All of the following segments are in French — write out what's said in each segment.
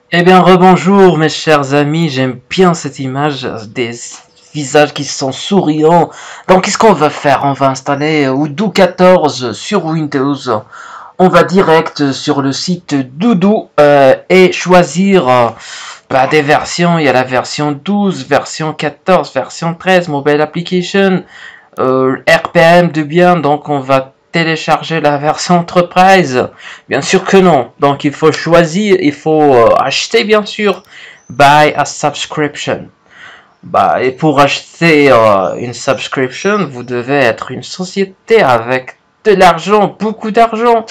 Eh bien, rebonjour mes chers amis, j'aime bien cette image des visages qui sont souriants. Donc, qu'est-ce qu'on va faire? On va installer Odoo 14 sur Windows. On va direct sur le site d'Odoo et choisir des versions. Il y a la version 12, version 14, version 13, Mobile Application, RPM de bien, donc on va télécharger la version Enterprise. Bien sûr que non. Donc il faut choisir, il faut acheter bien sûr. Buy a subscription. Et pour acheter une subscription, vous devez être une société avec de l'argent, beaucoup d'argent.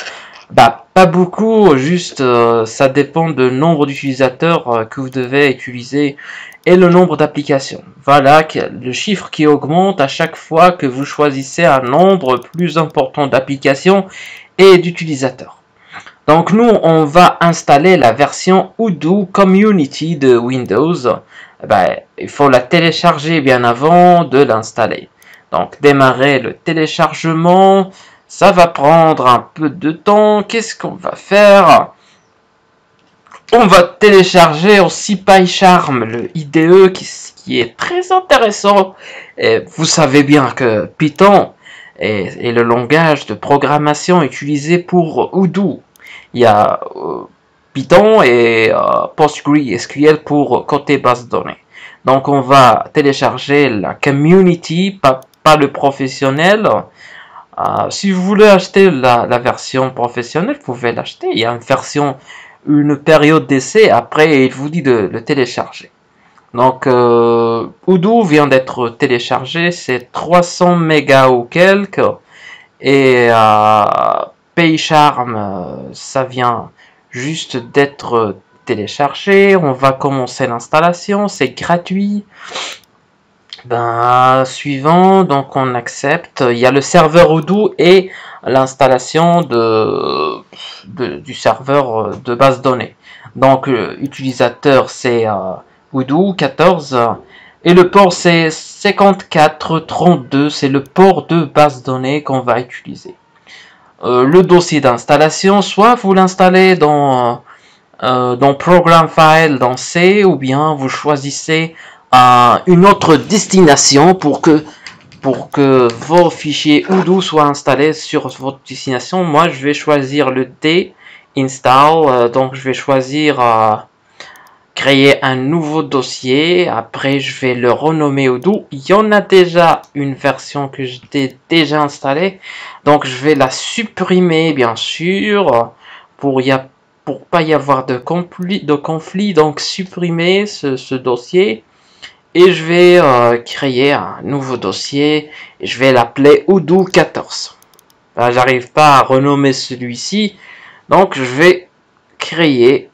Pas beaucoup, juste ça dépend du nombre d'utilisateurs que vous devez utiliser et le nombre d'applications. Voilà le chiffre qui augmente à chaque fois que vous choisissez un nombre plus important d'applications et d'utilisateurs. Donc nous, on va installer la version Odoo Community de Windows. Il faut la télécharger bien avant de l'installer. Donc démarrer le téléchargement. Ça va prendre un peu de temps. Qu'est-ce qu'on va faire? On va télécharger aussi PyCharm, le IDE qui est très intéressant. Et vous savez bien que Python est le langage de programmation utilisé pour Odoo. Il y a Python et PostgreSQL pour côté base de données. Donc on va télécharger la community, pas le professionnel. Si vous voulez acheter la version professionnelle, vous pouvez l'acheter. Il y a une période d'essai. Après, il vous dit de le télécharger. Donc, Odoo vient d'être téléchargé. C'est 300 mégas ou quelques. Et PyCharm, ça vient juste d'être téléchargé. On va commencer l'installation. C'est gratuit. Suivant, donc on accepte. Il y a le serveur Odoo et l'installation du serveur de base données. Donc l'utilisateur c'est Odoo 14 et le port c'est 5432, c'est le port de base données qu'on va utiliser. Le dossier d'installation, soit vous l'installez dans Program File dans C, ou bien vous choisissez une autre destination pour que vos fichiers Odoo soient installés sur votre destination. Moi, je vais choisir le D, install, donc je vais choisir créer un nouveau dossier. Après, je vais le renommer Odoo. Il y en a déjà une version que j'ai déjà installée, donc je vais la supprimer, bien sûr, pour pas y avoir de conflit, donc supprimer ce dossier. Et je vais créer un nouveau dossier et je vais l'appeler Odoo 14. J'arrive pas à renommer celui-ci, donc je vais créer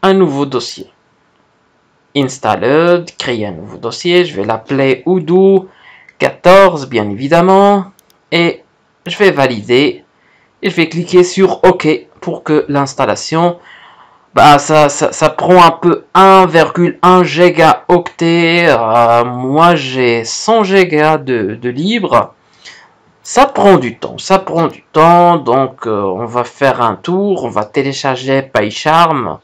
un nouveau dossier. Installed, créer un nouveau dossier, je vais l'appeler Odoo 14 bien évidemment et je vais valider et je vais cliquer sur OK pour que l'installation ça prend un peu 1,1 gigaoctet. Moi, j'ai 100 gigas de libre. Ça prend du temps, donc on va faire un tour, on va télécharger PyCharm,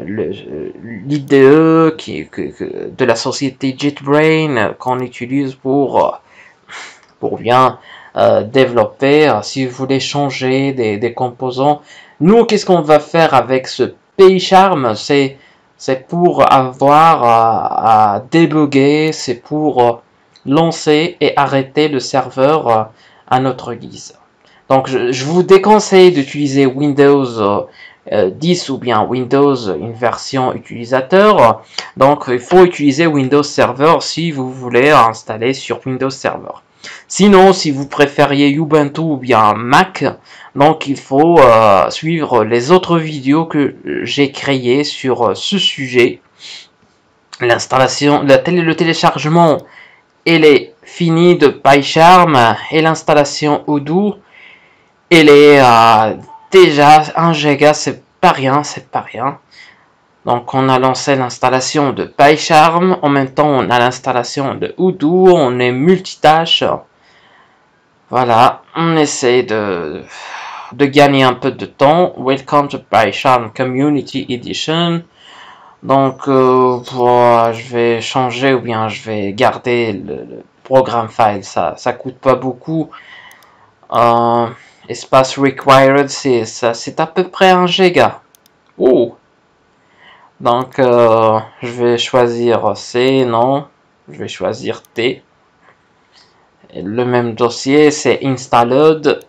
l'IDE de la société JetBrains qu'on utilise pour bien développer. Si vous voulez changer des composants, nous, qu'est-ce qu'on va faire avec ce PyCharm? C'est pour avoir à débugger, c'est pour lancer et arrêter le serveur à notre guise. Donc, je vous déconseille d'utiliser Windows 10 ou bien Windows, une version utilisateur. Donc, il faut utiliser Windows Server si vous voulez installer sur Windows Server. Sinon, si vous préfériez Ubuntu ou bien Mac, donc il faut suivre les autres vidéos que j'ai créées sur ce sujet. L'installation, le téléchargement, il est fini de PyCharm et l'installation Odoo, elle est déjà 1 giga, c'est pas rien, c'est pas rien. Donc on a lancé l'installation de PyCharm, en même temps on a l'installation de Odoo, on est multitâche. Voilà, on essaie de gagner un peu de temps. Welcome to PyCharm Community Edition. Donc, je vais changer ou bien je vais garder le programme file. Ça coûte pas beaucoup. Euh, Espace required, c'est à peu près 1 giga. Oh! Donc, je vais choisir C, non. Je vais choisir T. Et le même dossier, c'est installed.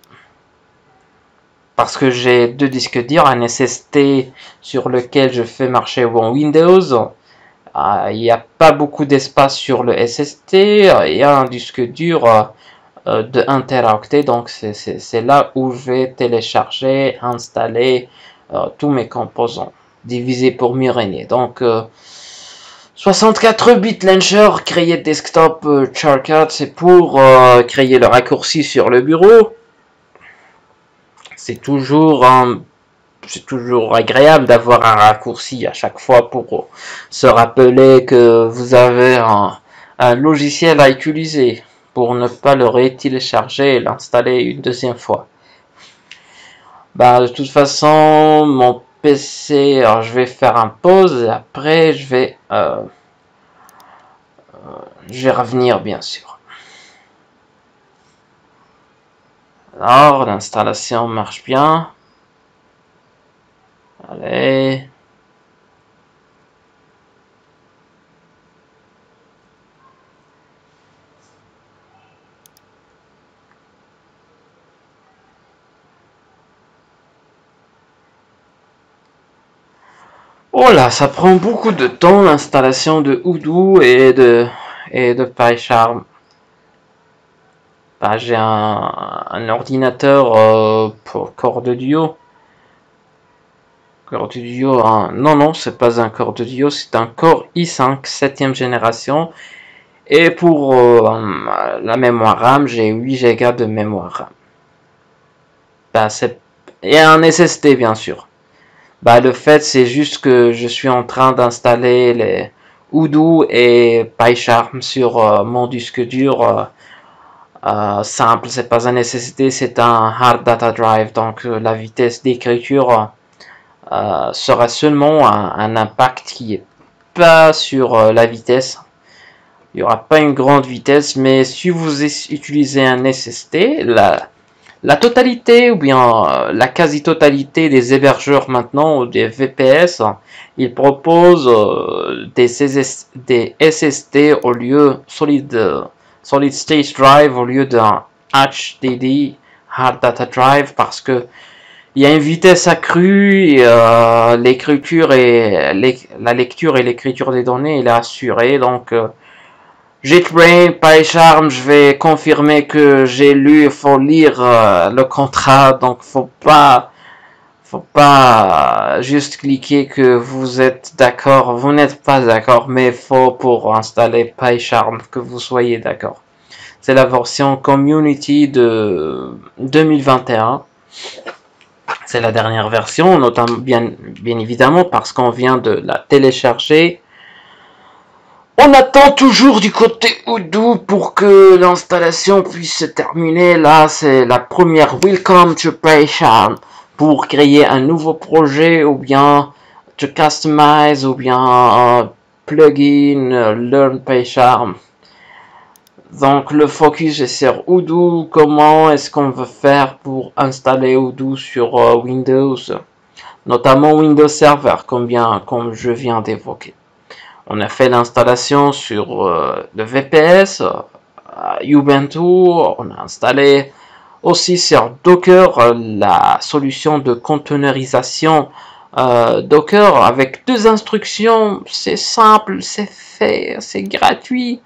Parce que j'ai 2 disques durs, un SSD sur lequel je fais marcher mon Windows. Il n'y a pas beaucoup d'espace sur le SSD. Il y a un disque dur de 1 Teraoctet. Donc c'est là où je vais télécharger, installer tous mes composants. Divisé pour mieux régner. Donc 64 bits launcher, créer desktop shortcut, c'est pour créer le raccourci sur le bureau. C'est toujours agréable d'avoir un raccourci à chaque fois pour se rappeler que vous avez un logiciel à utiliser pour ne pas le rétélécharger et l'installer une deuxième fois. Bah, de toute façon, mon PC, alors je vais faire un pause et après je vais revenir bien sûr. Alors, l'installation marche bien. Allez. Oh là, ça prend beaucoup de temps l'installation de Odoo et de PyCharm. Bah, j'ai un ordinateur pour Core de Duo. Core de Duo, non, c'est pas un Core de Duo, c'est un Core i5 7ème génération. Et pour la mémoire RAM, j'ai 8 Go de mémoire RAM. Bah, et un SSD bien sûr. Bah, le fait, c'est juste que je suis en train d'installer les Odoo et PyCharm sur mon disque dur simple. C'est pas un SSD, c'est un Hard Data Drive. Donc, la vitesse d'écriture sera seulement un impact qui est pas sur la vitesse. Il n'y aura pas une grande vitesse, mais si vous utilisez un SSD, la totalité ou bien la quasi-totalité des hébergeurs maintenant ou des VPS, ils proposent des SSD au lieu Solid State Drive au lieu d'un HDD Hard Data Drive parce que il y a une vitesse accrue et l'écriture et la lecture et l'écriture des données est assurée. Donc JetBrains, PyCharm, je vais confirmer que j'ai lu, il faut lire le contrat, donc faut pas juste cliquer que vous êtes d'accord, vous n'êtes pas d'accord, mais faut pour installer PyCharm que vous soyez d'accord. C'est la version Community de 2021. C'est la dernière version, notamment bien évidemment parce qu'on vient de la télécharger. On attend toujours du côté Odoo pour que l'installation puisse se terminer. Là, c'est la première Welcome to PyCharm pour créer un nouveau projet ou bien to customize ou bien plugin Learn PyCharm. Donc le focus est sur Odoo. Comment est-ce qu'on veut faire pour installer Odoo sur Windows, notamment Windows Server, comme je viens d'évoquer. On a fait l'installation sur le VPS, Ubuntu, on a installé aussi sur Docker la solution de containerisation Docker avec 2 instructions, c'est simple, c'est fait, c'est gratuit.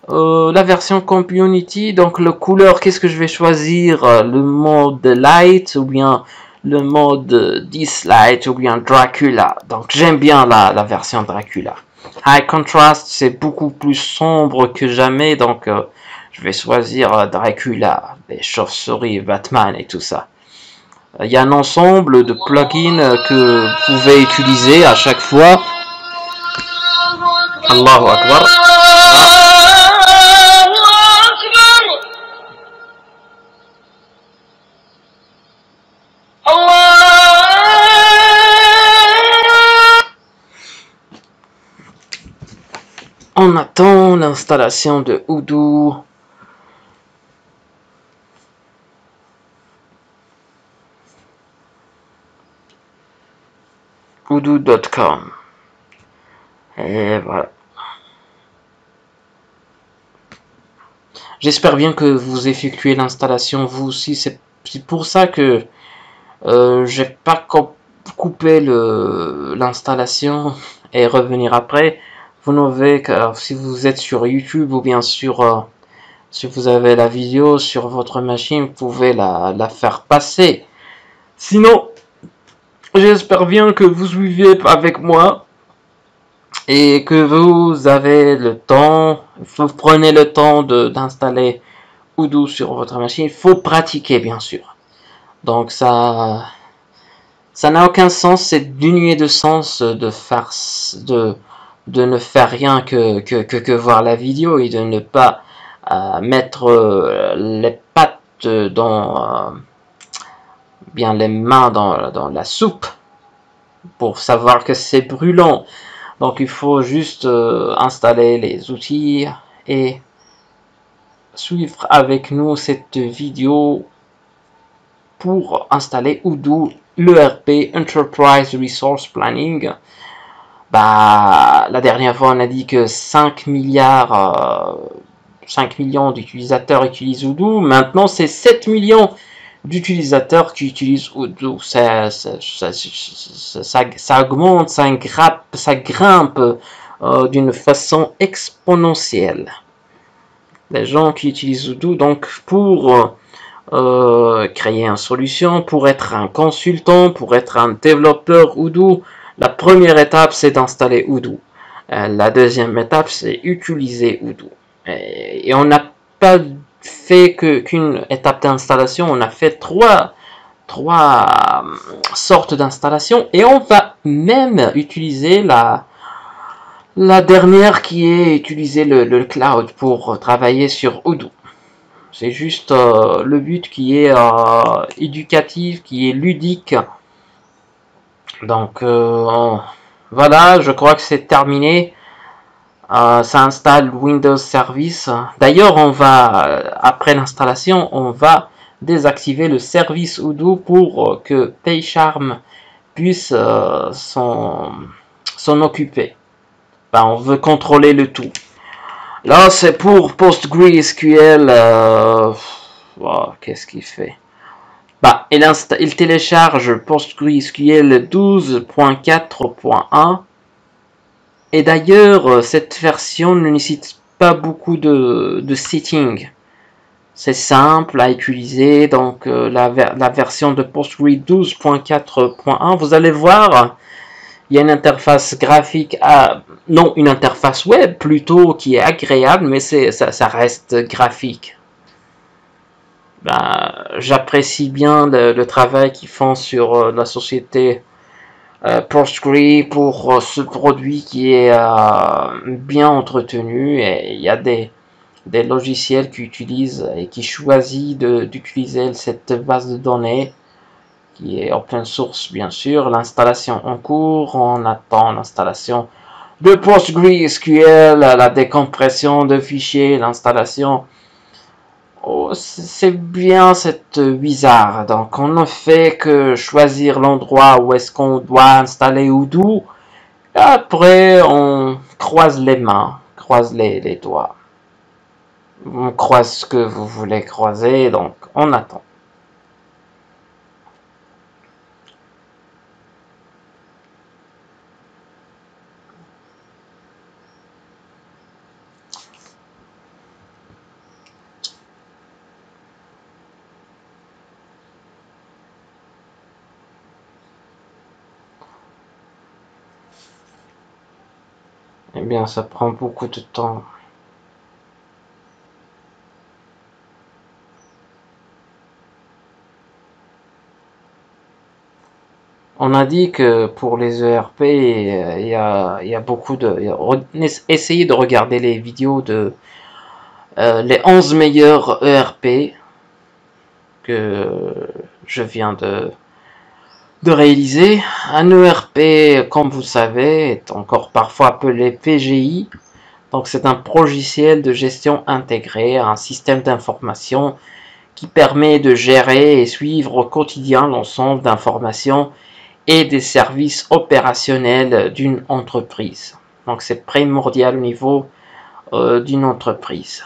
La version Community, donc le couleur, qu'est-ce que je vais choisir? Le mode Light ou bien le mode Dislight ou bien Dracula. Donc j'aime bien la version Dracula. High Contrast, c'est beaucoup plus sombre que jamais, donc je vais choisir Dracula, les chauves-souris, Batman et tout ça. Il y a un ensemble de plugins que vous pouvez utiliser à chaque fois. Allahu Akbar. on attend l'installation de Odoo. Odoo.com. Et voilà. J'espère bien que vous effectuez l'installation vous aussi. C'est pour ça que j'ai pas coupé l'installation et revenir après. Vous n'avez que si vous êtes sur YouTube ou bien sur si vous avez la vidéo sur votre machine, vous pouvez la faire passer. Sinon, j'espère bien que vous suivez avec moi et que vous avez le temps, vous prenez le temps d'installer Odoo sur votre machine. Il faut pratiquer, bien sûr. Donc ça n'a aucun sens, c'est dénué de sens de faire de ne faire rien que voir la vidéo et de ne pas mettre les pattes dans bien les mains dans la soupe pour savoir que c'est brûlant. Donc il faut juste installer les outils et suivre avec nous cette vidéo pour installer Odoo, l'ERP Enterprise Resource Planning. Bah, la dernière fois on a dit que 5 millions d'utilisateurs utilisent Odoo. Maintenant c'est 7 millions d'utilisateurs qui utilisent Odoo. Ça augmente, ça grimpe d'une façon exponentielle. Les gens qui utilisent Odoo, donc pour créer une solution, pour être un consultant, pour être un développeur Odoo, la première étape c'est d'installer Odoo. La deuxième étape c'est utiliser Odoo. Et on n'a pas fait qu'une étape d'installation, on a fait trois sortes d'installation et on va même utiliser la dernière qui est utiliser le cloud pour travailler sur Odoo. C'est juste le but qui est éducatif, qui est ludique. Donc voilà, je crois que c'est terminé. Ça installe Windows Service. D'ailleurs, on va après l'installation, on va désactiver le service Odoo pour que PayCharm puisse s'en occuper. Ben, on veut contrôler le tout. Là, c'est pour PostgreSQL. Oh, qu'est-ce qu'il fait? Bah, il télécharge PostgreSQL 12.4.1. Et d'ailleurs, cette version ne nécessite pas beaucoup de settings. C'est simple à utiliser. Donc, la version de Postgre 12.4.1, vous allez voir, il y a une interface graphique, non, une interface web plutôt qui est agréable, mais ça reste graphique. Ben, j'apprécie bien le travail qu'ils font sur la société Postgre pour ce produit qui est bien entretenu, et il y a des logiciels qui utilisent et qui choisissent d'utiliser cette base de données qui est open source, bien sûr. L'installation en cours, on attend l'installation de PostgreSQL, la décompression de fichiers, l'installation. Oh, c'est bien cette bizarre. Donc on ne fait que choisir l'endroit où est-ce qu'on doit installer Odoo. Après on croise les mains, croise les doigts. On croise ce que vous voulez croiser, donc on attend. Eh bien, ça prend beaucoup de temps. On a dit que pour les ERP, il y a beaucoup de... Essayez de regarder les vidéos de les 11 meilleurs ERP que je viens de réaliser. Un ERP, comme vous savez, est encore parfois appelé PGI. Donc c'est un logiciel de gestion intégré à un système d'information qui permet de gérer et suivre au quotidien l'ensemble d'informations et des services opérationnels d'une entreprise. Donc c'est primordial au niveau d'une entreprise.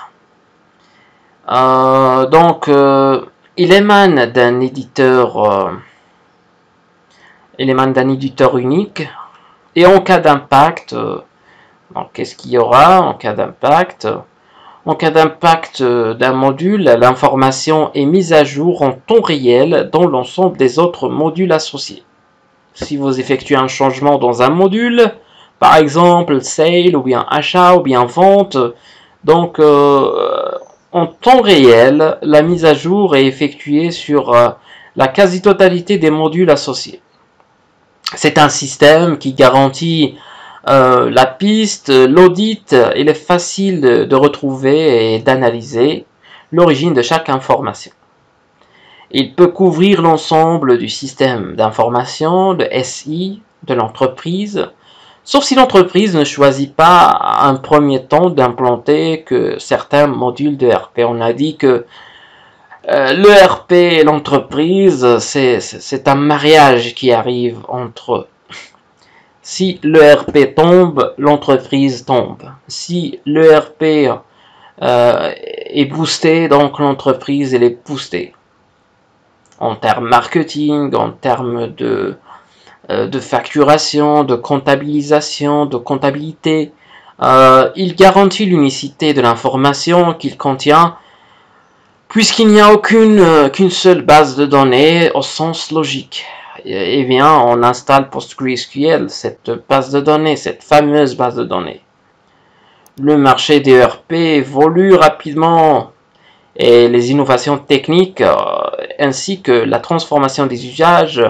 Il émane d'un éditeur unique, et en cas d'impact, qu'est-ce qu'il y aura en cas d'impact? En cas d'impact d'un module, l'information est mise à jour en temps réel dans l'ensemble des autres modules associés. Si vous effectuez un changement dans un module, par exemple sale ou bien achat ou bien vente, donc en temps réel, la mise à jour est effectuée sur la quasi-totalité des modules associés. C'est un système qui garantit la piste, l'audit. Il est facile de retrouver et d'analyser l'origine de chaque information. Il peut couvrir l'ensemble du système d'information, de SI, de l'entreprise, sauf si l'entreprise ne choisit pas à un premier temps d'implanter que certains modules de RP. On a dit que l'ERP et l'entreprise, c'est un mariage qui arrive entre eux. Si l'ERP tombe, l'entreprise tombe. Si l'ERP est boosté, donc l'entreprise elle est boostée. En termes marketing, en termes de facturation, de comptabilisation, de comptabilité. Il garantit l'unicité de l'information qu'il contient, puisqu'il n'y a qu'une seule base de données au sens logique. Et bien, on installe PostgreSQL, cette base de données, cette fameuse base de données. Le marché des ERP évolue rapidement et les innovations techniques ainsi que la transformation des usages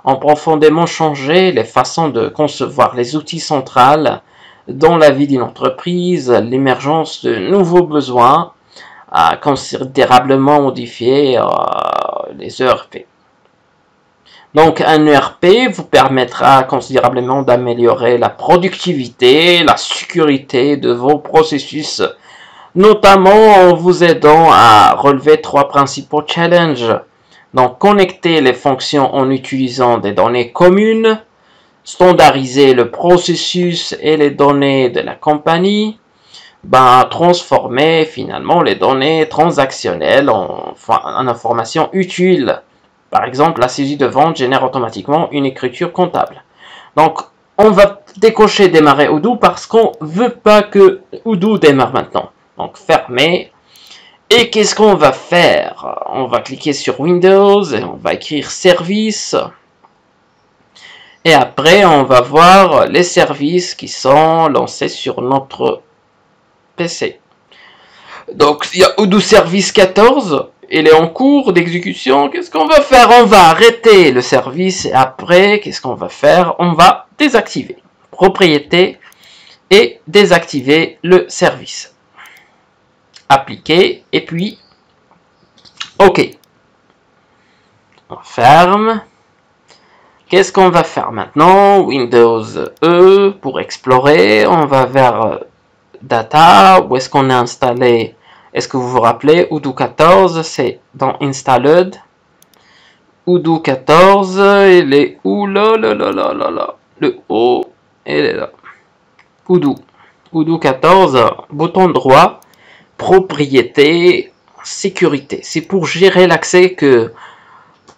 ont profondément changé les façons de concevoir les outils centrales dans la vie d'une entreprise. L'émergence de nouveaux besoins a considérablement modifié les ERP. Donc un ERP vous permettra considérablement d'améliorer la productivité, la sécurité de vos processus, notamment en vous aidant à relever 3 principaux challenges. Donc connecter les fonctions en utilisant des données communes, standardiser le processus et les données de la compagnie, transformer finalement les données transactionnelles en informations utiles. Par exemple, la saisie de vente génère automatiquement une écriture comptable. Donc, on va décocher démarrer Odoo parce qu'on ne veut pas que Odoo démarre maintenant. Donc, fermer. Et qu'est-ce qu'on va faire? On va cliquer sur Windows et on va écrire service. Et après, on va voir les services qui sont lancés sur notre PC. Donc, il y a Odoo Service 14. Il est en cours d'exécution. Qu'est-ce qu'on va faire? On va arrêter le service et après, qu'est-ce qu'on va faire? On va désactiver propriété et désactiver le service. Appliquer et puis OK. On ferme. Qu'est-ce qu'on va faire maintenant? Windows E pour explorer. On va vers Data. Où est-ce qu'on a installé? Est-ce que vous vous rappelez, Odoo 14, c'est dans Installed. Odoo 14, il est où? Là. Le O, il est là. Odoo 14, bouton droit, propriété, sécurité. C'est pour gérer l'accès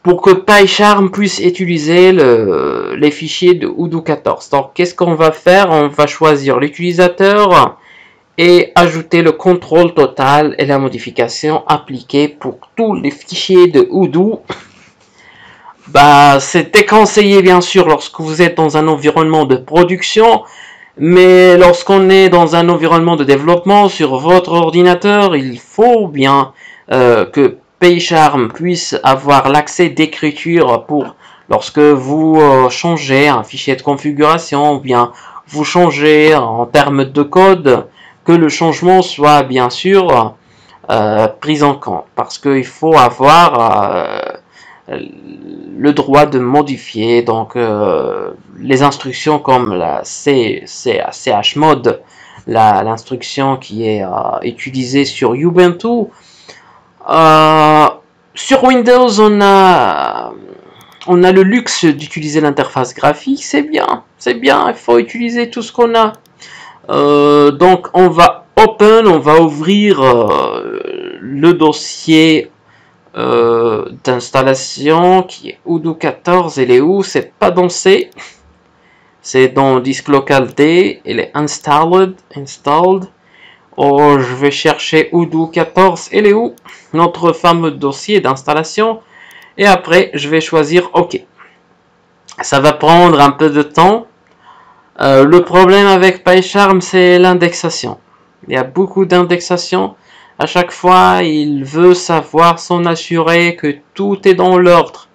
pour que PyCharm puisse utiliser les fichiers de Odoo 14. Donc, qu'est-ce qu'on va faire? On va choisir l'utilisateur et ajouter le contrôle total et la modification appliquée pour tous les fichiers de Odoo. C'est déconseillé bien sûr lorsque vous êtes dans un environnement de production, mais lorsqu'on est dans un environnement de développement sur votre ordinateur, il faut bien que PyCharm puisse avoir l'accès d'écriture pour lorsque vous changez un fichier de configuration ou bien vous changez en termes de code, que le changement soit bien sûr pris en compte, parce qu'il faut avoir le droit de modifier donc les instructions comme la chmod l'instruction qui est utilisée sur Ubuntu. Sur Windows, on a le luxe d'utiliser l'interface graphique, c'est bien, il faut utiliser tout ce qu'on a. Donc on va ouvrir le dossier d'installation qui est Odoo 14. Il est où? C'est pas dans C, c'est dans disk local D. Il est installed. Oh, je vais chercher Odoo 14. Il est où? Notre fameux dossier d'installation. Et après je vais choisir OK. Ça va prendre un peu de temps. Le problème avec PyCharm, c'est l'indexation. Il y a beaucoup d'indexation. À chaque fois, il veut savoir s'en assurer que tout est dans l'ordre.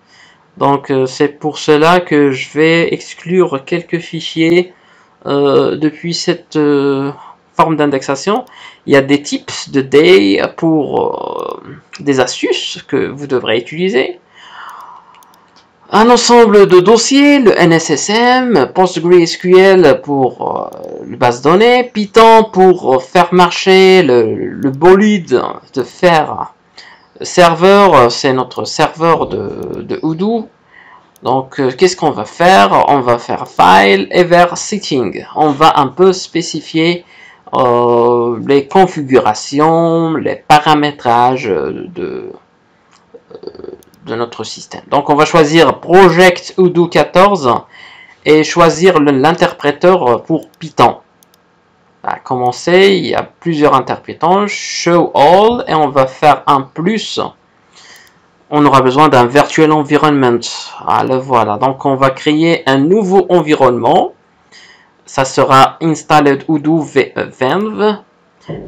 Donc, c'est pour cela que je vais exclure quelques fichiers depuis cette forme d'indexation. Il y a des tips de day pour des astuces que vous devrez utiliser. Un ensemble de dossiers, le NSSM, PostgreSQL pour les bases de données, Python pour faire marcher le bolide de faire serveur, c'est notre serveur de Odoo. Donc qu'est-ce qu'on va faire? On va faire file et vers setting. On va un peu spécifier les configurations, les paramétrages de notre système. Donc on va choisir Project Odoo 14 et choisir l'interpréteur pour Python. À commencer, il y a plusieurs interprétants, Show All, et on va faire un plus. On aura besoin d'un Virtual Environment. Ah, le voilà. Donc on va créer un nouveau environnement. Ça sera Installed Odoo Venv.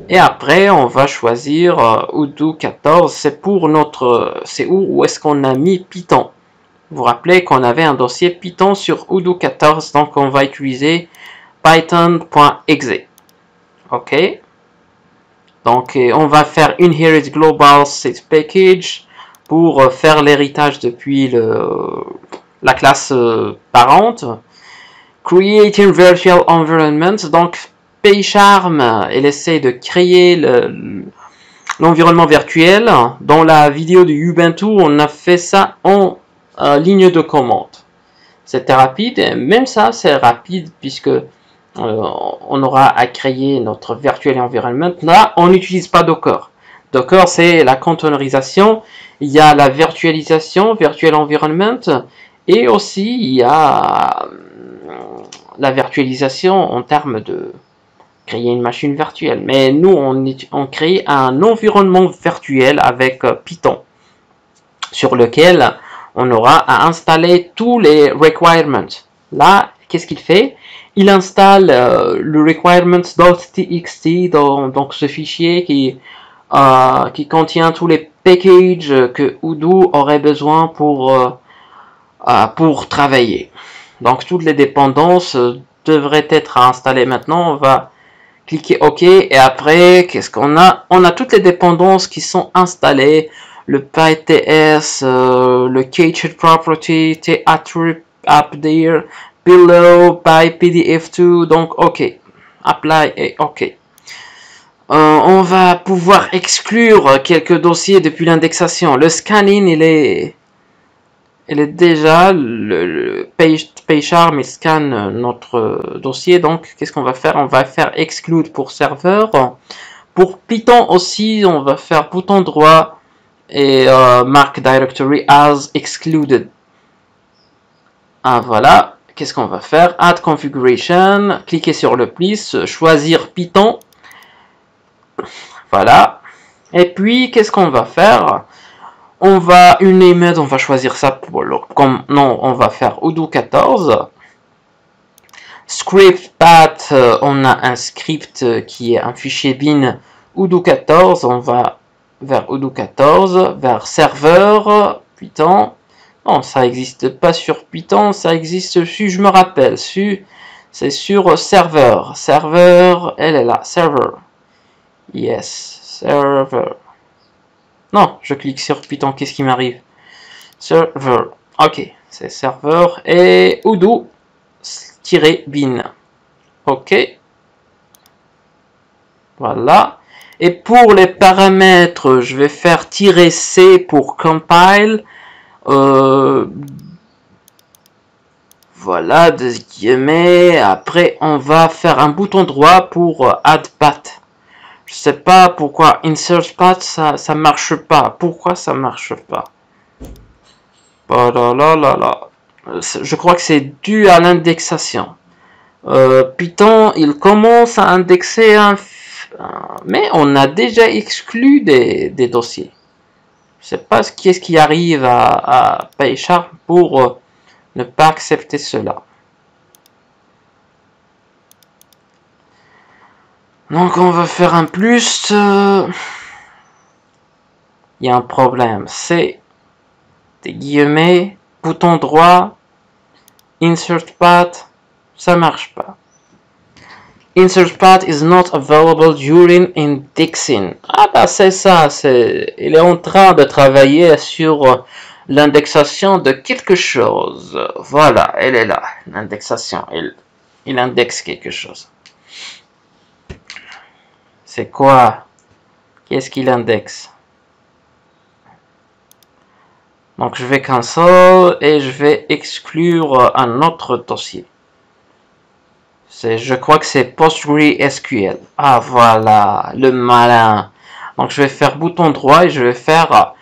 Et après, on va choisir Odoo 14. C'est pour notre... C'est où est-ce qu'on a mis Python. Vous vous rappelez qu'on avait un dossier Python sur Odoo 14. Donc, on va utiliser python.exe. OK. Donc, on va faire Inherit Global Set Package pour faire l'héritage depuis la classe parente. Create a Virtual Environment. Donc, PyCharm, elle essaie de créer l'environnement virtuel. Dans la vidéo de Ubuntu, on a fait ça en ligne de commande. C'était rapide, et même ça c'est rapide puisque on aura à créer notre virtual environment. Là, on n'utilise pas Docker. Docker, c'est la containerisation. Il y a la virtualisation, virtual environment, et aussi il y a la virtualisation en termes de créer une machine virtuelle. Mais nous, on crée un environnement virtuel avec Python sur lequel on aura à installer tous les requirements. Là, qu'est-ce qu'il fait? Il installe le requirements.txt, donc ce fichier qui contient tous les packages que Odoo aurait besoin pour travailler. Donc toutes les dépendances devraient être installées maintenant. On va cliquer OK et après qu'est-ce qu'on a? On a toutes les dépendances qui sont installées, le PyTS, le Cached Property, T-Attrib Update, Below, PyPDF2, donc OK. Apply et OK. On va pouvoir exclure quelques dossiers depuis l'indexation. Le scanning, il est déjà, le PyCharm, il scanne notre dossier. Donc, qu'est-ce qu'on va faire? On va faire exclude pour serveur. Pour Python aussi, on va faire bouton droit et mark directory as excluded. Ah, voilà. Qu'est-ce qu'on va faire? Add configuration. Cliquez sur le plus. Choisir Python. Voilà. Et puis, qu'est-ce qu'on va faire? On va on va choisir ça pour comme non, on va faire Odoo 14. Script path, on a un script qui est un fichier bin Odoo 14. On va vers Odoo 14, vers serveur Python. Non, ça n'existe pas sur Python, ça existe sur, je me rappelle, c'est sur serveur. Serveur, elle est là, server. Yes, server. Non, je clique sur Python, qu'est-ce qui m'arrive? Server. Ok, c'est serveur et Odoo-bin. Ok. Voilà. Et pour les paramètres, je vais faire "-c" pour compile. Voilà, des guillemets. Après, on va faire un bouton droit pour add path. Je sais pas pourquoi insert path ça marche pas. Pourquoi ça marche pas? Oh là là là là. Je crois que c'est dû à l'indexation. Python, il commence à indexer mais on a déjà exclu des dossiers. Je sais pas qu'est-ce qui arrive à PyCharm pour ne pas accepter cela. Donc on va faire un plus. Il y a un problème. C'est des guillemets, bouton droit, insert path, ça marche pas. Insert path is not available during indexing. Ah bah c'est ça, il est en train de travailler sur l'indexation de quelque chose. Voilà, elle est là, l'indexation. Il indexe quelque chose. C'est quoi? Qu'est-ce qu'il indexe? Donc je vais cancel et je vais exclure un autre dossier. Je crois que c'est PostgreSQL. Ah voilà, le malin. Donc je vais faire bouton droit et je vais faire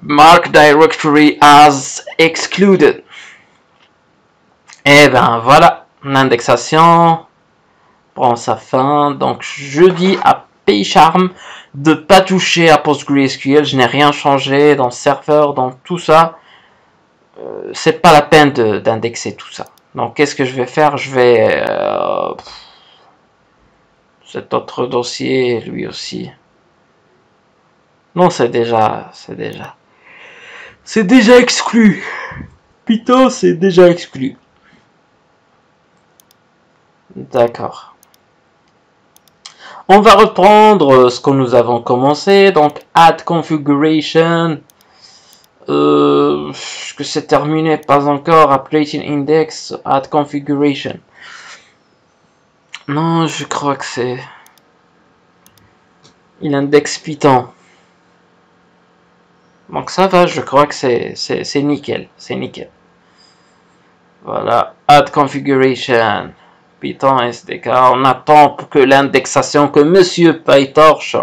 Mark Directory as excluded. Et ben voilà, l'indexation prend sa fin. Donc je dis à PyCharm de pas toucher à PostgreSQL. Je n'ai rien changé dans le serveur, dans tout ça. C'est pas la peine d'indexer tout ça. Donc qu'est-ce que je vais faire? Je vais cet autre dossier, lui aussi. Non, c'est déjà exclu. Python, c'est déjà exclu. D'accord. On va reprendre ce que nous avons commencé. Donc, add configuration. Que c'est terminé, pas encore. Updating index, add configuration. Non, je crois que c'est... Il indexe Python. Donc ça va, je crois que c'est nickel. C'est nickel. Voilà, add configuration. Python SDK. On attend pour que l'indexation, que Monsieur PyTorch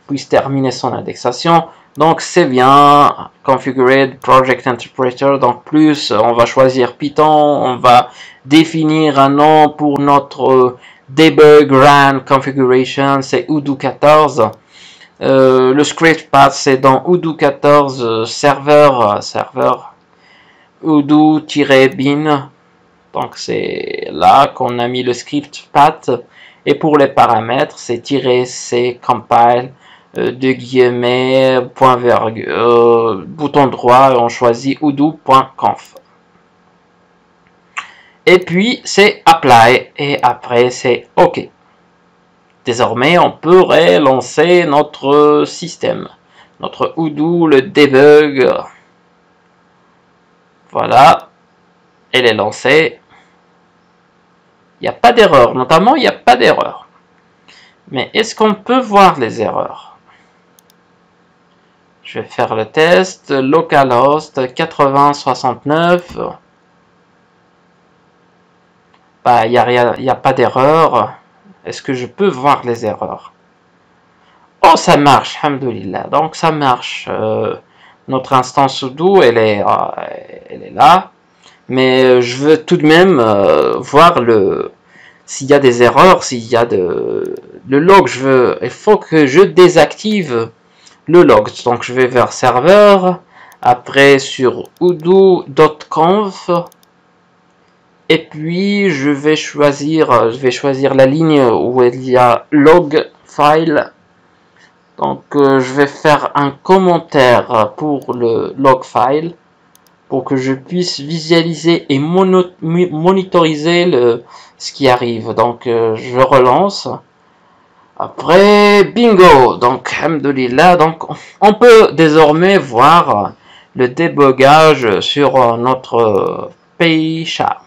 puisse terminer son indexation. Donc c'est bien. Configured Project Interpreter. Donc plus, on va choisir Python. On va définir un nom pour notre debug run configuration. C'est Odoo 14. Le script path c'est dans Odoo 14 serveur Odoo-bin. Donc c'est là qu'on a mis le script path. Et pour les paramètres, c'est "-c compile, de guillemets, point virgule, bouton droit, et on choisit odoo.conf. Et puis c'est apply, et après c'est OK. Désormais, on peut relancer notre système, notre Odoo, le debug. Voilà, elle est lancée. Il n'y a pas d'erreur, notamment il n'y a pas d'erreur. Mais est-ce qu'on peut voir les erreurs? Je vais faire le test, localhost 8069. Bah, il n'y a pas d'erreur. Est-ce que je peux voir les erreurs? Oh, ça marche, alhamdoulilah. Donc ça marche. Notre instance Odoo, elle est là. Mais je veux tout de même voir s'il y a des erreurs, s'il y a le log. Il faut que je désactive le log. Donc je vais vers serveur, après sur odoo.conf, et puis je vais choisir la ligne où il y a log file. Donc je vais faire un commentaire pour le log file pour que je puisse visualiser et monitoriser ce qui arrive. Donc je relance. Après, bingo. Donc, alhamdoulilah, donc on peut désormais voir le débogage sur notre PyCharm.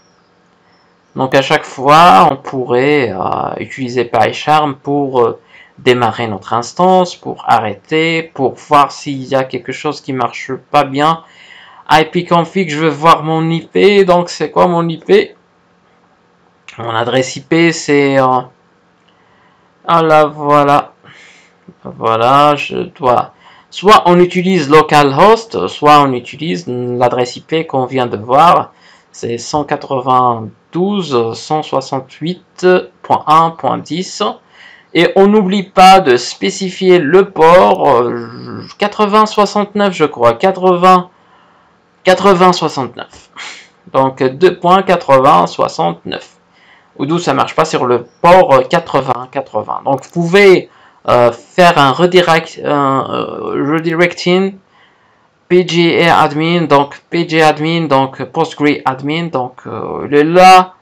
Donc à chaque fois, on pourrait utiliser PyCharm pour démarrer notre instance, pour arrêter, pour voir s'il y a quelque chose qui marche pas bien. ipconfig, je veux voir mon IP, donc c'est quoi mon IP? Mon adresse IP c'est... ah là, voilà. Voilà, je dois... Soit on utilise localhost, soit on utilise l'adresse IP qu'on vient de voir. C'est 192.168.1.10. Et on n'oublie pas de spécifier le port 8069, je crois. 8069. Donc 2.8069. Odoo, ça marche pas sur le port 8080. Donc vous pouvez faire un redirecting PGA admin, donc PGA admin, donc Postgre admin. Donc là,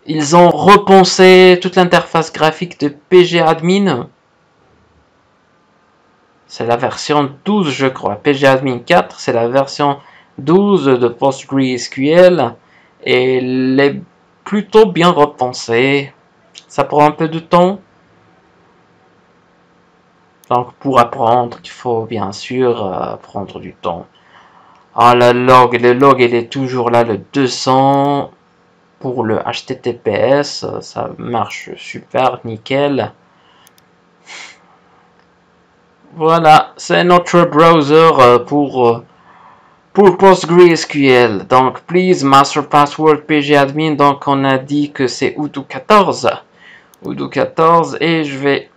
ils ont repensé toute l'interface graphique de PGA admin. C'est la version 12, je crois. PGA admin 4, c'est la version 12 de PostgreSQL. Et elle est plutôt bien repensée. Ça prend un peu de temps. Donc pour apprendre, il faut bien sûr prendre du temps. Ah, le log il est toujours là, le 200. Pour le HTTPS, ça marche super, nickel. Voilà, c'est notre browser pour PostgreSQL. Donc, please, master password pgadmin. Donc, on a dit que c'est Odoo 14. Odoo 14 et je vais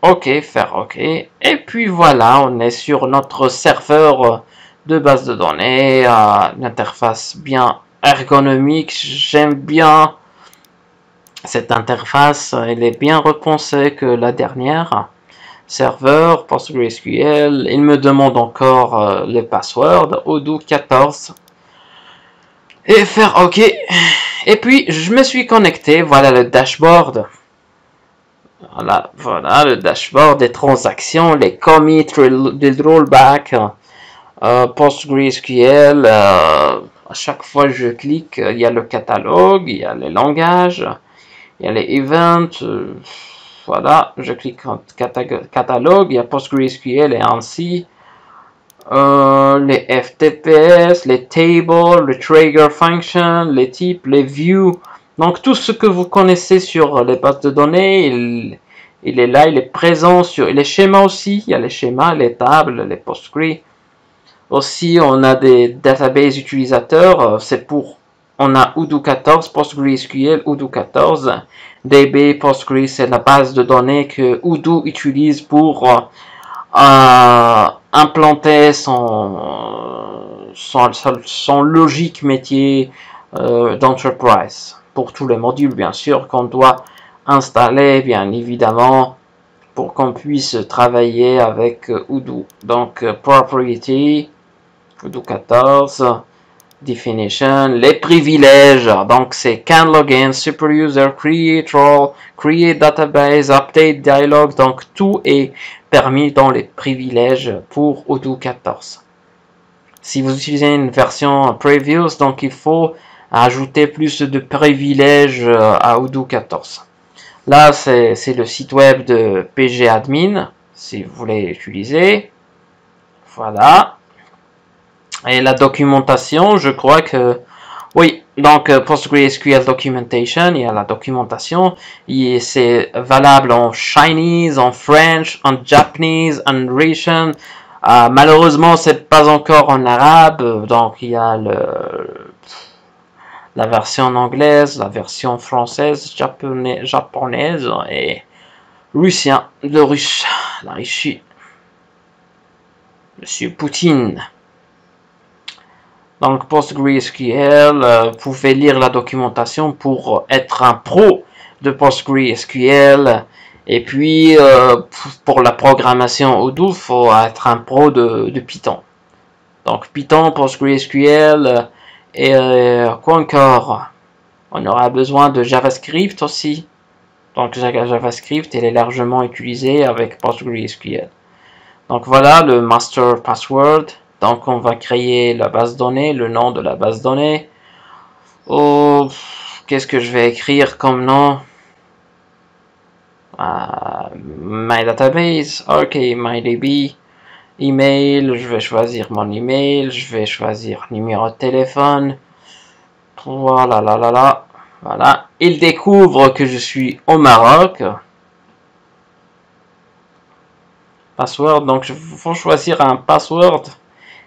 faire OK. Et puis voilà, on est sur notre serveur de base de données, l'interface bien ergonomique. J'aime bien cette interface, elle est bien repensée que la dernière. Serveur, PostgreSQL, il me demande encore le password, Odoo 14. Et faire OK. Et puis, je me suis connecté, voilà le dashboard. Voilà le dashboard des transactions, les commits, les rollbacks, PostgreSQL. À chaque fois que je clique, il y a le catalogue, il y a les langages, il y a les events. Voilà, je clique en catalogue, il y a PostgreSQL et ainsi. Les FTPS, les tables, le trigger function, les types, les views. Donc tout ce que vous connaissez sur les bases de données, il est là, il est présent sur les schémas aussi. Il y a les schémas, les tables, les Postgre. Aussi, on a des databases utilisateurs. C'est pour, on a Odoo 14, PostgreSQL, Odoo 14. DB Postgre, c'est la base de données que Odoo utilise pour implanter son logique métier d'entreprise pour tous les modules bien sûr qu'on doit installer bien évidemment pour qu'on puisse travailler avec Odoo. Donc propriety Odoo 14, definition, les privilèges, donc c'est can login, super user, create role, create database, update dialog, donc tout est permis dans les privilèges pour Odoo 14. Si vous utilisez une version previous, donc il faut ajouter plus de privilèges à Odoo 14. Là, c'est le site web de pgadmin, si vous voulez l'utiliser. Voilà. Et la documentation, je crois que... Oui, donc PostgreSQL Documentation, il y a la documentation. C'est valable en Chinese, en French, en Japanese, en Russian. Malheureusement, c'est pas encore en arabe. Donc, il y a la version anglaise, la version française, japonaise et russien, le russe, la Russie. Monsieur Poutine. Donc PostgreSQL, vous pouvez lire la documentation pour être un pro de PostgreSQL. Et puis pour la programmation Odoo, il faut être un pro de Python. Donc Python, PostgreSQL et quoi encore? On aura besoin de JavaScript aussi. Donc JavaScript, elle est largement utilisée avec PostgreSQL. Donc voilà le master password. Donc on va créer la base de données, le nom de la base de données. Oh, qu'est-ce que je vais écrire comme nom? My database, ok, MyDB, email, je vais choisir mon email, je vais choisir numéro de téléphone, voilà, voilà, il découvre que je suis au Maroc, password, donc il faut choisir un password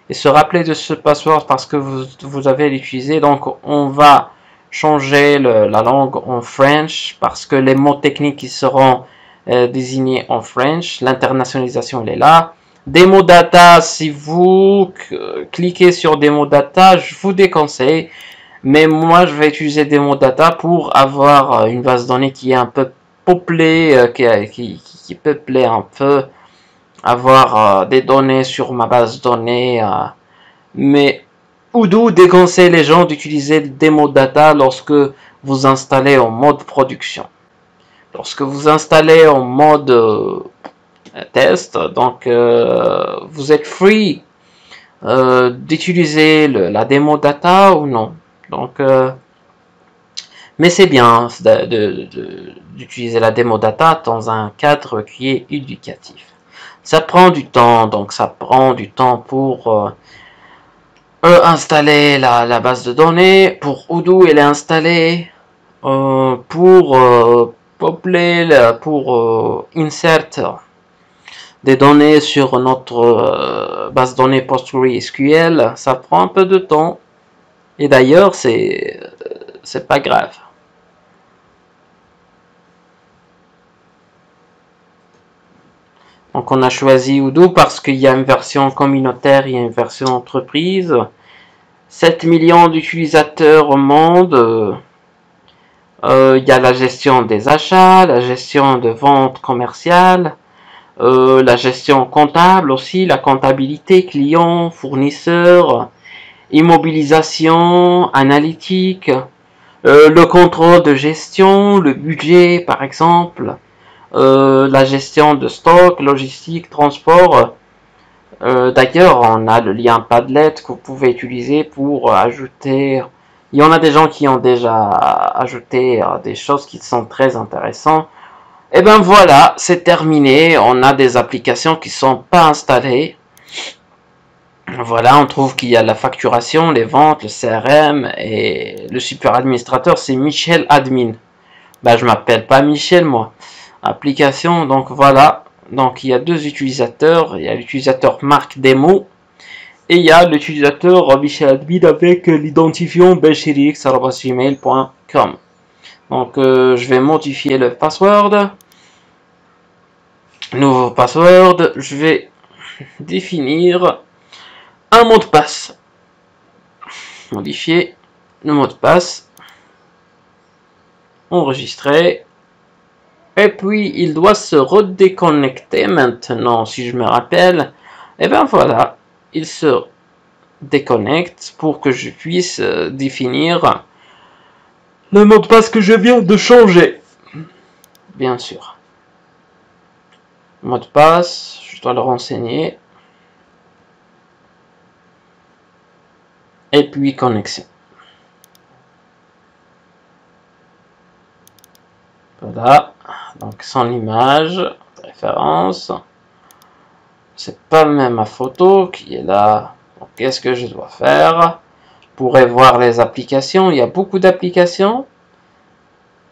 et se rappeler de ce password parce que vous avez l'utilisé, donc on va changer la langue en French parce que les mots techniques qui seront désignés en French, l'internationalisation elle est là. Demo data, si vous cliquez sur Demo data, je vous déconseille, mais moi je vais utiliser Demo data pour avoir une base de données qui est un peu peuplée, qui peuplée un peu, avoir des données sur ma base de données, mais Odoo déconseille les gens d'utiliser Demo data lorsque vous installez en mode production. Lorsque vous installez en mode test, donc vous êtes free d'utiliser la démo data ou non. Donc, mais c'est bien d'utiliser la démo data dans un cadre qui est éducatif. Ça prend du temps, donc ça prend du temps pour installer la base de données. Pour Odoo, elle est installée. Pour peupler, pour insert des données sur notre base de données PostgreSQL, ça prend un peu de temps. Et d'ailleurs, c'est pas grave. Donc on a choisi Odoo parce qu'il y a une version communautaire, il y a une version entreprise. 7 millions d'utilisateurs au monde. Il y a la gestion des achats, la gestion de vente commerciale, la gestion comptable aussi, la comptabilité client, fournisseur, immobilisation, analytique, le contrôle de gestion, le budget par exemple, la gestion de stock, logistique, transport. D'ailleurs, on a le lien Padlet que vous pouvez utiliser pour ajouter. Il y en a des gens qui ont déjà ajouté des choses qui sont très intéressantes. Et ben voilà, c'est terminé. On a des applications qui sont pas installées. Voilà, on trouve qu'il y a la facturation, les ventes, le CRM et le super administrateur, c'est Michel Admin. Ben je m'appelle pas Michel moi. Application, donc voilà. Donc il y a deux utilisateurs. Il y a l'utilisateur Marc Demo et il y a l'utilisateur Michel Admin avec l'identifiant belchirix@gmail.com. Donc je vais modifier le password. Nouveau password. Je vais définir un mot de passe. Modifier le mot de passe. Enregistrer. Et puis il doit se redéconnecter maintenant, si je me rappelle. Et bien voilà, il se déconnecte pour que je puisse définir le mot de passe que je viens de changer. Bien sûr. Mot de passe, je dois le renseigner. Et puis connexion. Voilà, donc son image, référence. C'est pas même ma photo qui est là. Qu'est-ce que je dois faire? Vous pourrez voir les applications. Il y a beaucoup d'applications.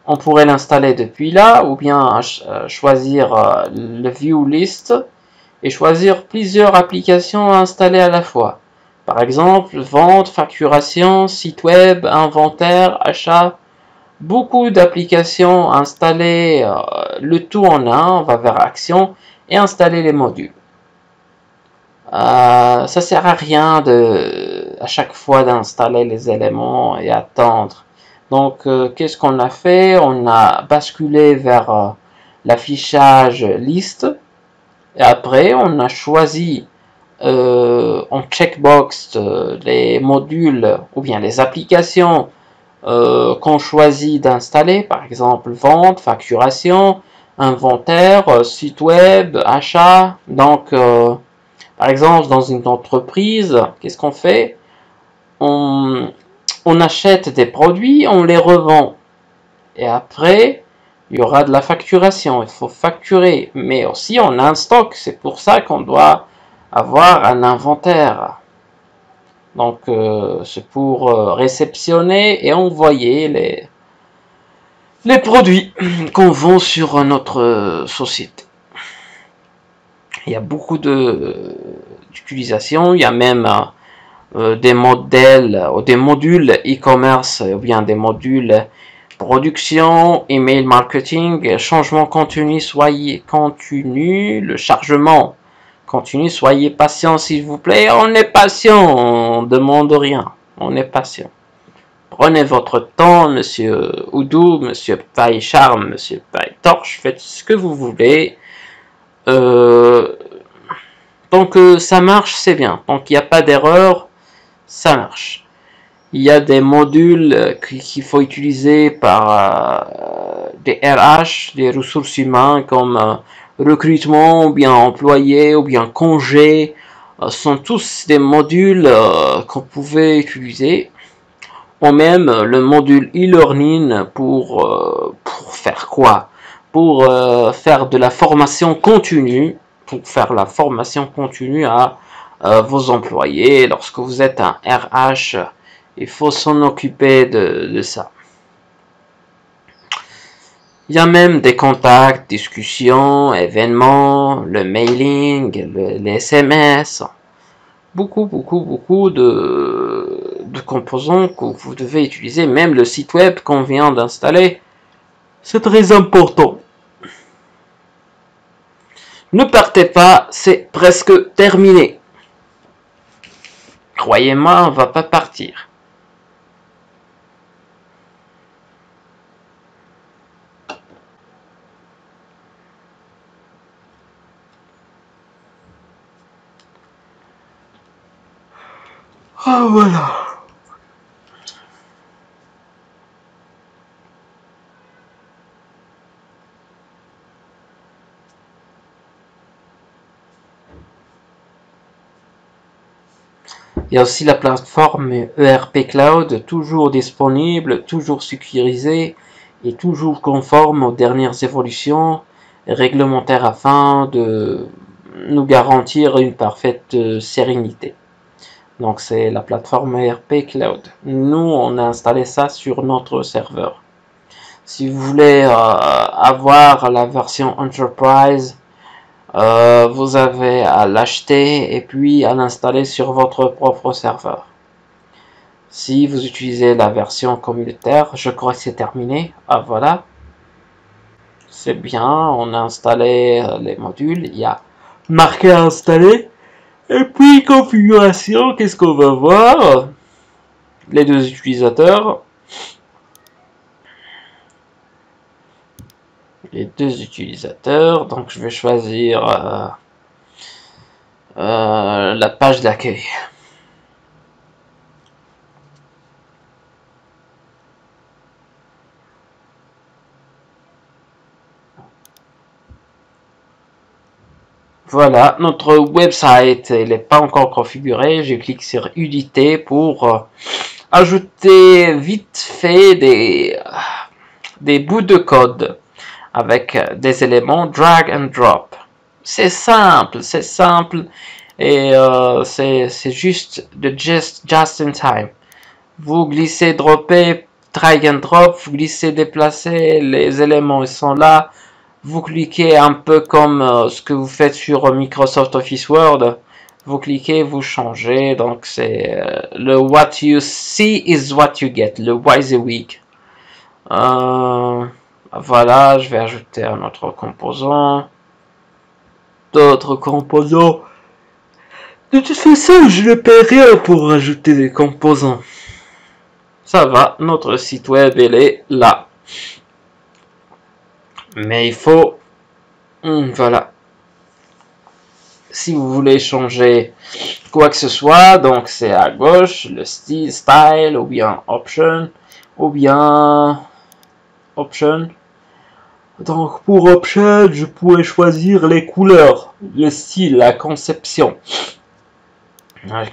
On pourrait l'installer depuis là ou bien choisir le View List et choisir plusieurs applications à installer à la fois. Par exemple, vente, facturation, site web, inventaire, achat. Beaucoup d'applications installées, le tout en un. On va vers Action et installer les modules. Ça sert à rien à chaque fois d'installer les éléments et attendre. Donc qu'est-ce qu'on a fait? On a basculé vers l'affichage liste et après on a choisi en checkbox les modules ou bien les applications qu'on choisit d'installer, par exemple vente, facturation, inventaire, site web, achat. Donc par exemple, dans une entreprise, qu'est-ce qu'on fait? On achète des produits, on les revend. Et après, il y aura de la facturation, il faut facturer, mais aussi on a un stock, c'est pour ça qu'on doit avoir un inventaire. Donc c'est pour réceptionner et envoyer les produits qu'on vend sur notre société. Il y a beaucoup d'utilisation, il y a même des modèles ou des modules e-commerce ou bien des modules production, email marketing, changement continu, soyez continu, le chargement continu, soyez patient s'il vous plaît, on est patient, on demande rien, on est patient. Prenez votre temps, monsieur Oudou, monsieur Paille Charme, monsieur Paille Torche, faites ce que vous voulez. Tant que ça marche, c'est bien. Tant qu'il n'y a pas d'erreur, ça marche. Il y a des modules qu'il faut utiliser par des RH, des ressources humaines comme recrutement, ou bien employé, ou bien congé. Sont tous des modules qu'on pouvait utiliser. Ou même le module e-learning pour faire quoi? Pour faire de la formation continue, pour faire la formation continue à vos employés. Lorsque vous êtes un RH, il faut s'en occuper de ça. Il y a même des contacts, discussions, événements, le mailing, les SMS. Beaucoup de composants que vous devez utiliser. Même le site web qu'on vient d'installer. C'est très important. Ne partez pas, c'est presque terminé. Croyez-moi, on va pas partir. Ah voilà. Il y a aussi la plateforme ERP Cloud, toujours disponible, toujours sécurisée et toujours conforme aux dernières évolutions réglementaires afin de nous garantir une parfaite sérénité. Donc c'est la plateforme ERP Cloud. Nous, on a installé ça sur notre serveur. Si vous voulez avoir la version Enterprise, vous avez à l'acheter et puis à l'installer sur votre propre serveur. Si vous utilisez la version communautaire, je crois que c'est terminé. Ah voilà, c'est bien, on a installé les modules, il y a marqué à installer. Et puis configuration, qu'est-ce qu'on va voir? Les deux utilisateurs. Donc je vais choisir la page d'accueil. Voilà, notre website n'est pas encore configuré. Je clique sur Unité pour ajouter vite fait des bouts de code avec des éléments drag and drop. C'est simple et c'est juste de just in time. Vous glissez, droppez, drag and drop, vous glissez, déplacez, les éléments ils sont là. Vous cliquez un peu comme ce que vous faites sur Microsoft Office Word. Vous cliquez, vous changez. Donc c'est le what you see is what you get. Le WYSIWYG. Voilà, je vais ajouter un autre composant. D'autres composants. De toute façon, je ne paie rien pour ajouter des composants. Ça va, notre site web, il est là. Mais il faut... voilà. Si vous voulez changer quoi que ce soit, donc c'est à gauche, le style, ou bien option, ou bien option. Donc pour option, je pourrais choisir les couleurs, le style, la conception.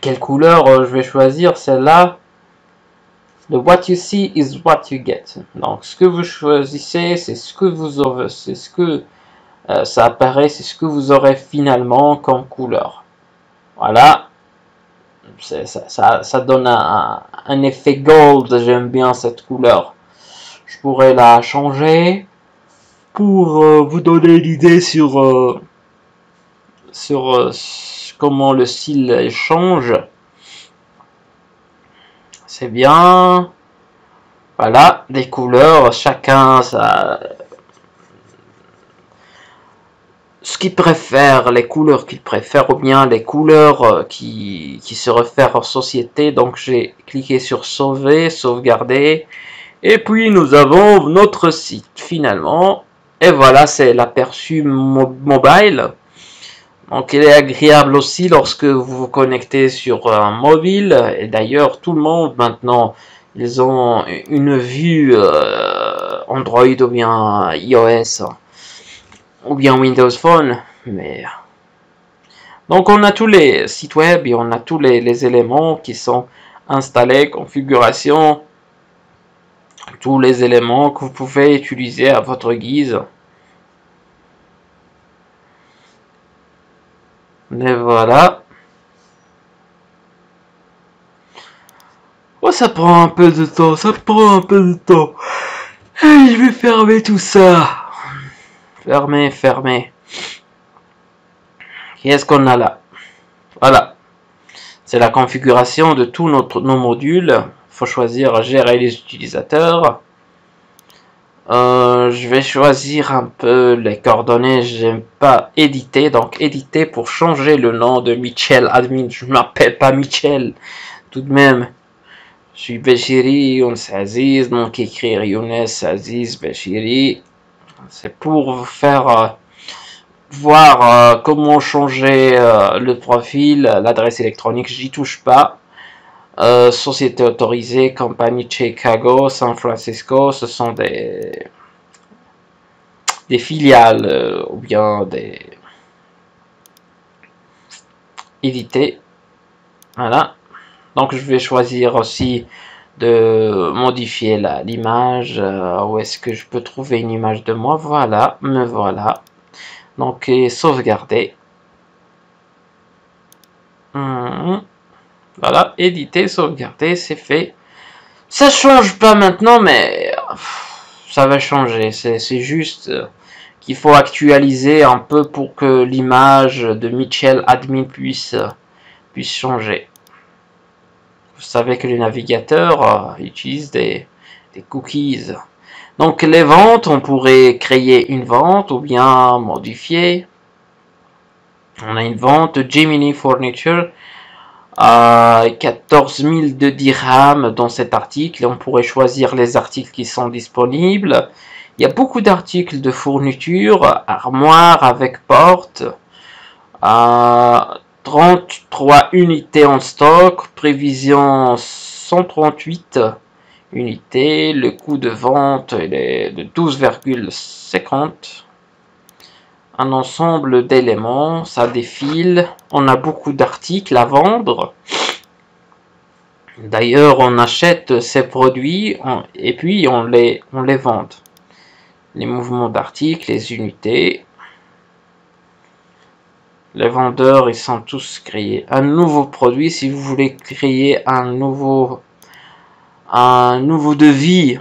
Quelle couleur je vais choisir? Celle-là. Le what you see is what you get. Donc, ce que vous choisissez, c'est ce que vous aurez, c'est ce que ça apparaît, c'est ce que vous aurez finalement comme couleur. Voilà. Ça donne un effet gold. J'aime bien cette couleur. Je pourrais la changer pour vous donner une idée sur comment le style change. C'est bien. Voilà, des couleurs, chacun ça, ce qu'il préfère, les couleurs qu'il préfère, ou bien les couleurs qui se réfèrent aux sociétés. Donc j'ai cliqué sur sauver, sauvegarder, et puis nous avons notre site finalement. Et voilà, c'est l'aperçu mobile. Donc il est agréable aussi lorsque vous vous connectez sur un mobile. Et d'ailleurs, tout le monde maintenant, ils ont une vue Android ou bien iOS ou bien Windows Phone. Mais donc on a tous les sites web et on a tous les éléments qui sont installés, configuration, tous les éléments que vous pouvez utiliser à votre guise. Et voilà. Oh, ça prend un peu de temps, ça prend un peu de temps. Et je vais fermer tout ça. Fermer, fermer. Qu'est-ce qu'on a là? Voilà. C'est la configuration de tous nos modules. Il faut choisir gérer les utilisateurs. Je vais choisir un peu les coordonnées. J'aime pas éditer. Donc éditer pour changer le nom de Michel Admin. Je m'appelle pas Michel. Tout de même. Je suis Béchiri, Younes Aziz. Donc écrire Younes Aziz Béchiri. C'est pour vous faire voir comment changer le profil, l'adresse électronique. J'y touche pas. Société autorisée, compagnie Chicago, San Francisco, ce sont des filiales ou bien des édités. Voilà. Donc je vais choisir aussi de modifier l'image. Où est-ce que je peux trouver une image de moi? Voilà, me voilà. Donc sauvegarder. Voilà, éditer, sauvegarder, c'est fait. Ça change pas maintenant, mais ça va changer. C'est juste qu'il faut actualiser un peu pour que l'image de Michel Admin puisse changer. Vous savez que les navigateurs utilisent des cookies. Donc les ventes, on pourrait créer une vente ou bien modifier. On a une vente Gemini Furniture à 14 000 de dirhams dans cet article. Et on pourrait choisir les articles qui sont disponibles. Il y a beaucoup d'articles de fourniture, armoire avec porte, 33 unités en stock, prévision 138 unités, le coût de vente est de 12,50. Un ensemble d'éléments, ça défile, on a beaucoup d'articles à vendre. D'ailleurs, on achète ces produits et puis on les vend. Les mouvements d'articles, les unités. Les vendeurs, ils sont tous créés. Un nouveau produit, si vous voulez créer un nouveau devis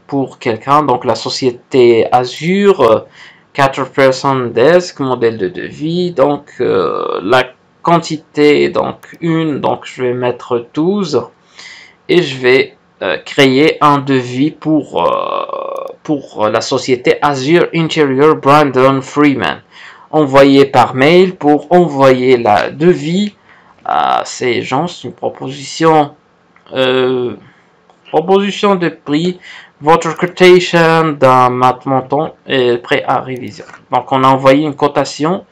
pour quelqu'un, donc la société Azure, 4% desk, modèle de devis, donc la quantité, donc donc je vais mettre 12 et je vais créer un devis pour la société Azure Interior Brandon Freeman. Envoyer par mail pour envoyer la devis à ces gens. C'est une proposition de prix. Votre quotation d'un montant est prêt à révision. Donc on a envoyé une quotation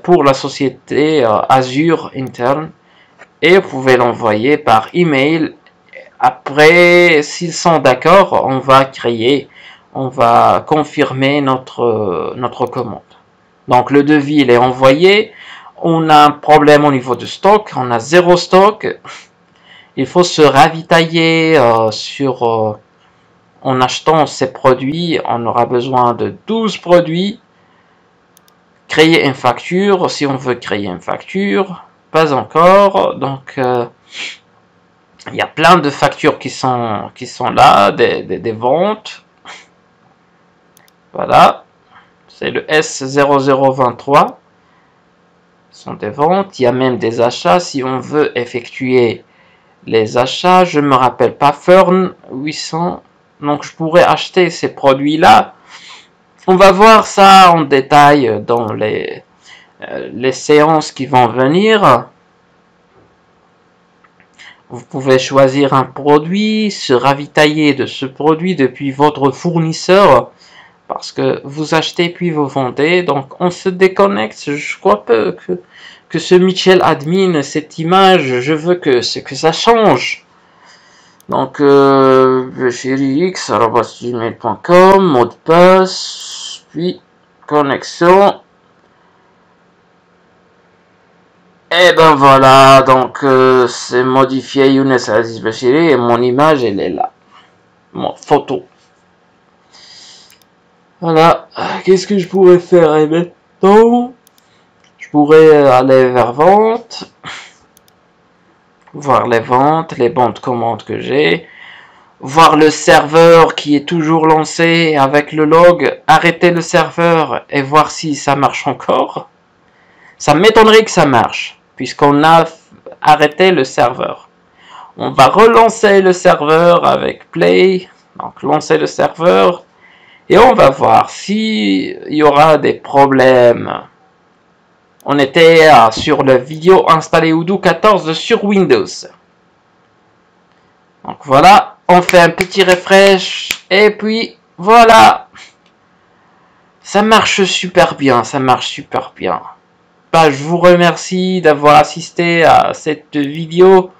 pour la société Azure interne et vous pouvez l'envoyer par email. Après, s'ils sont d'accord, on va confirmer notre commande. Donc le devis il est envoyé. On a un problème au niveau de stock, on a 0 stock. Il faut se ravitailler en achetant ces produits. On aura besoin de 12 produits. Créer une facture, si on veut créer une facture, pas encore. Donc, il y a plein de factures qui sont là, des ventes. Voilà, c'est le S0023. Ce sont des ventes. Il y a même des achats. Si on veut effectuer les achats, je me rappelle pas, Fern 800. Donc, je pourrais acheter ces produits-là. On va voir ça en détail dans les séances qui vont venir. Vous pouvez choisir un produit, se ravitailler de ce produit depuis votre fournisseur, parce que vous achetez puis vous vendez. Donc on se déconnecte. Je crois peu que ce Michel admin, cette image, je veux que ça change. Donc chérix@gmail.com, mot de passe, puis connexion. Et ben voilà, donc c'est modifié Younes Aziz Bachiri et mon image elle est là. Mon photo. Voilà, qu'est-ce que je pourrais faire et maintenant? Je pourrais aller vers vente, voir les ventes, les bons de commande que j'ai, voir le serveur qui est toujours lancé avec le log, arrêter le serveur et voir si ça marche encore. Ça m'étonnerait que ça marche, puisqu'on a arrêté le serveur. On va relancer le serveur avec play, donc lancer le serveur, et on va voir s'il y aura des problèmes. On était sur la vidéo installer Odoo 14 sur Windows. Donc voilà, on fait un petit refresh, et puis voilà. Ça marche super bien, ça marche super bien. Bah, je vous remercie d'avoir assisté à cette vidéo.